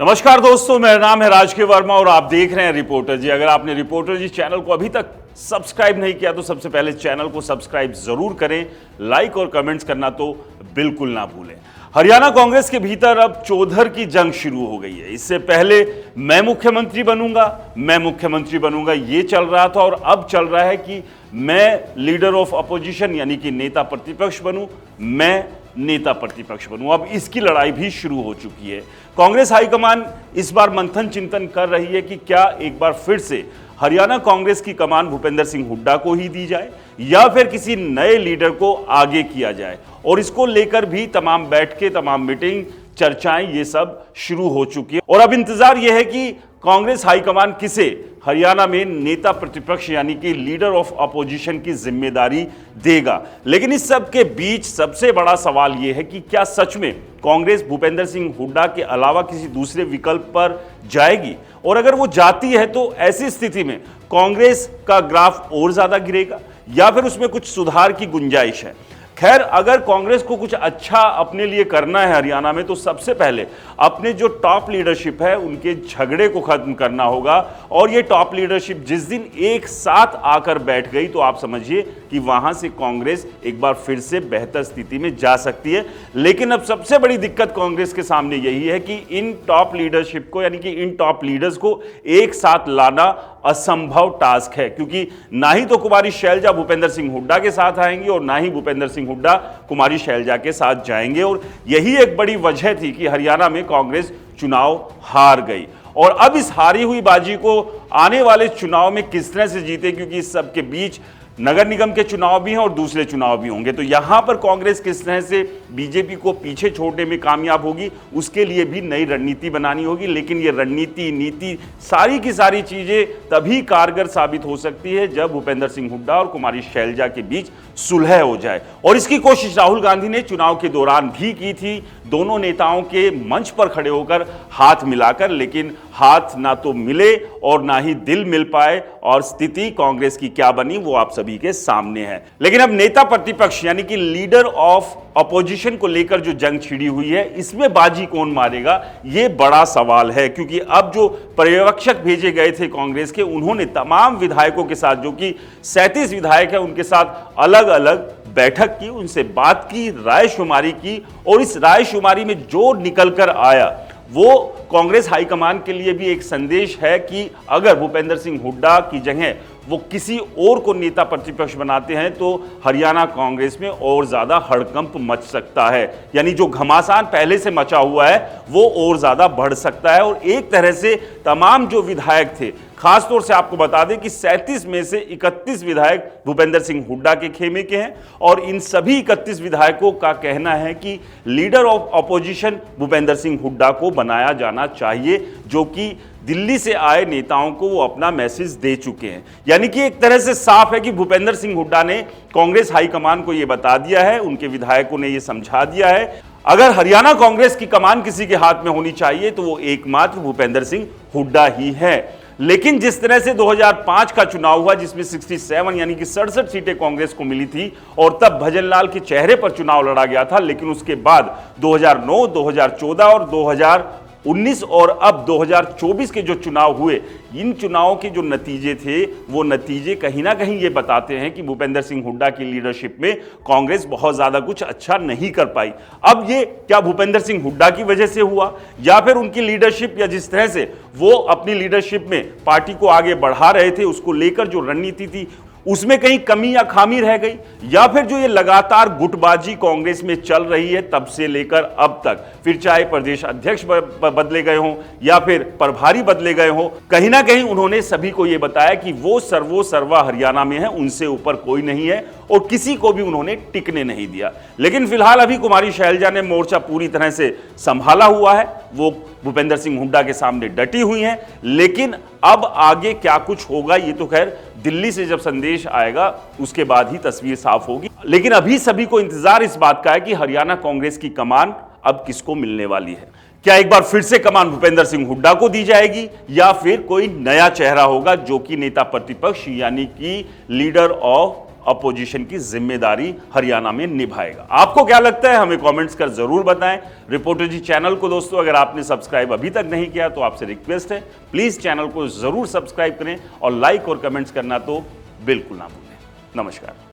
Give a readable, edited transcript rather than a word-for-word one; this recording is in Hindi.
नमस्कार दोस्तों, मेरा नाम है राजकीय वर्मा और आप देख रहे हैं रिपोर्टर जी। अगर आपने रिपोर्टर जी चैनल को अभी तक सब्सक्राइब नहीं किया तो सबसे पहले चैनल को सब्सक्राइब जरूर करें, लाइक और कमेंट्स करना तो बिल्कुल ना भूलें। हरियाणा कांग्रेस के भीतर अब चौधर की जंग शुरू हो गई है। इससे पहले मैं मुख्यमंत्री बनूंगा ये चल रहा था और अब चल रहा है कि मैं लीडर ऑफ अपोजिशन यानी कि नेता प्रतिपक्ष बनूं, मैं नेता प्रतिपक्ष बनूं। अब इसकी लड़ाई भी शुरू हो चुकी है। कांग्रेस हाईकमान इस बार मंथन चिंतन कर रही है कि क्या एक बार फिर से हरियाणा कांग्रेस की कमान भूपेंद्र सिंह हुड्डा को ही दी जाए या फिर किसी नए लीडर को आगे किया जाए। और इसको लेकर भी तमाम बैठकें, तमाम मीटिंग, चर्चाएं ये सब शुरू हो चुकी है। और अब इंतजार यह है कि कांग्रेस हाईकमान किसे हरियाणा में नेता प्रतिपक्ष यानी कि लीडर ऑफ अपोजिशन की जिम्मेदारी देगा। लेकिन इस सब के बीच सबसे बड़ा सवाल यह है कि क्या सच में कांग्रेस भूपेंद्र सिंह हुड्डा के अलावा किसी दूसरे विकल्प पर जाएगी, और अगर वो जाती है तो ऐसी स्थिति में कांग्रेस का ग्राफ और ज्यादा गिरेगा या फिर उसमें कुछ सुधार की गुंजाइश है। खैर, अगर कांग्रेस को कुछ अच्छा अपने लिए करना है हरियाणा में तो सबसे पहले अपने जो टॉप लीडरशिप है उनके झगड़े को खत्म करना होगा। और ये टॉप लीडरशिप जिस दिन एक साथ आकर बैठ गई तो आप समझिए कि वहां से कांग्रेस एक बार फिर से बेहतर स्थिति में जा सकती है। लेकिन अब सबसे बड़ी दिक्कत कांग्रेस के सामने यही है कि इन टॉप लीडरशिप को यानी कि इन टॉप लीडर्स को एक साथ लाना असंभव टास्क है, क्योंकि ना ही तो कुमारी शैलजा भूपेंद्र सिंह हुड्डा के साथ आएंगी और ना ही भूपेंद्र सिंह हुड्डा कुमारी शैलजा के साथ जाएंगे। और यही एक बड़ी वजह थी कि हरियाणा में कांग्रेस चुनाव हार गई। और अब इस हारी हुई बाजी को आने वाले चुनाव में किस तरह से जीते, क्योंकि इस सब के बीच नगर निगम के चुनाव भी हैं और दूसरे चुनाव भी होंगे, तो यहां पर कांग्रेस किस तरह से बीजेपी को पीछे छोड़ने में कामयाब होगी उसके लिए भी नई रणनीति बनानी होगी। लेकिन ये रणनीति, नीति, सारी की सारी चीजें तभी कारगर साबित हो सकती है जब भूपेंद्र सिंह हुड्डा और कुमारी शैलजा के बीच सुलह हो जाए। और इसकी कोशिश राहुल गांधी ने चुनाव के दौरान भी की थी, दोनों नेताओं के मंच पर खड़े होकर हाथ मिलाकर, लेकिन हाथ ना तो मिले और ना ही दिल मिल पाए। और स्थिति कांग्रेस की क्या बनी वो आप सभी के सामने है। लेकिन अब नेता प्रतिपक्ष यानी कि लीडर ऑफ अपोजिशन को लेकर जो जंग छिड़ी हुई है इसमें बाजी कौन मारेगा ये बड़ा सवाल है। क्योंकि अब जो पर्यवेक्षक भेजे गए थे कांग्रेस के, उन्होंने तमाम विधायकों के साथ, जो कि 37 विधायक है, उनके साथ अलग अलग बैठक की, उनसे बात की, रायशुमारी की। और इस रायशुमारी में जो निकल कर आया वो कांग्रेस हाईकमान के लिए भी एक संदेश है कि अगर भूपेंद्र सिंह हुड्डा की जगह वो किसी और को नेता प्रतिपक्ष बनाते हैं तो हरियाणा कांग्रेस में और ज्यादा हड़कंप मच सकता है। यानी जो घमासान पहले से मचा हुआ है वो और ज्यादा बढ़ सकता है। और एक तरह से तमाम जो विधायक थे, खासतौर से आपको बता दें कि 37 में से 31 विधायक भूपेंद्र सिंह हुड्डा के खेमे के हैं और इन सभी 31 विधायकों का कहना है कि leader of opposition Bhupendra Singh Hooda को बनाया जाना चाहिए, जो कि दिल्ली से आए नेताओं को वो अपना मैसेज दे चुके हैं। यानी कि एक तरह से साफ है कि भूपेंद्र सिंह हुड्डा ने कांग्रेस हाईकमान को ये बता दिया है, उनके विधायकों ने ये समझा दिया है, अगर हरियाणा कांग्रेस की कमान किसी के हाथ में होनी चाहिए तो वो एकमात्र भूपेंद्र सिंह हुड्डा ही है। लेकिन जिस तरह से 2005 का चुनाव हुआ जिसमें 67 यानी कि 67 सीटें कांग्रेस को मिली थी और तब भजनलाल के चेहरे पर चुनाव लड़ा गया था, लेकिन उसके बाद 2009, 2014 और 2019 और अब 2024 के जो चुनाव हुए, इन चुनावों के जो नतीजे थे वो नतीजे कहीं ना कहीं ये बताते हैं कि भूपेंद्र सिंह हुड्डा की लीडरशिप में कांग्रेस बहुत ज्यादा कुछ अच्छा नहीं कर पाई। अब ये क्या भूपेंद्र सिंह हुड्डा की वजह से हुआ या फिर उनकी लीडरशिप, या जिस तरह से वो अपनी लीडरशिप में पार्टी को आगे बढ़ा रहे थे उसको लेकर जो रणनीति थी उसमें कहीं कमी या खामी रह गई, या फिर जो ये लगातार गुटबाजी कांग्रेस में चल रही है तब से लेकर अब तक, फिर चाहे प्रदेश अध्यक्ष बदले गए हों या फिर प्रभारी बदले गए हों, कहीं ना कहीं उन्होंने सभी को ये बताया कि वो सर्वा हरियाणा में है, उनसे ऊपर कोई नहीं है और किसी को भी उन्होंने टिकने नहीं दिया। लेकिन फिलहाल अभी कुमारी शैलजा ने मोर्चा पूरी तरह से संभाला हुआ है, वो भूपेंद्र सिंह हुड्डा के सामने डटी हुई हैं। लेकिन अब आगे क्या कुछ होगा ये तो खैर दिल्ली से जब संदेश आएगा उसके बाद ही तस्वीर साफ होगी। लेकिन अभी सभी को इंतजार इस बात का है कि हरियाणा कांग्रेस की कमान अब किसको मिलने वाली है। क्या एक बार फिर से कमान भूपेंद्र सिंह हुड्डा को दी जाएगी या फिर कोई नया चेहरा होगा जो कि नेता प्रतिपक्ष यानी कि लीडर ऑफ अपोजिशन की जिम्मेदारी हरियाणा में निभाएगा। आपको क्या लगता है हमें कमेंट्स कर जरूर बताएं। रिपोर्टर जी चैनल को दोस्तों अगर आपने सब्सक्राइब अभी तक नहीं किया तो आपसे रिक्वेस्ट है, प्लीज चैनल को जरूर सब्सक्राइब करें और लाइक और कमेंट्स करना तो बिल्कुल ना भूलें। नमस्कार।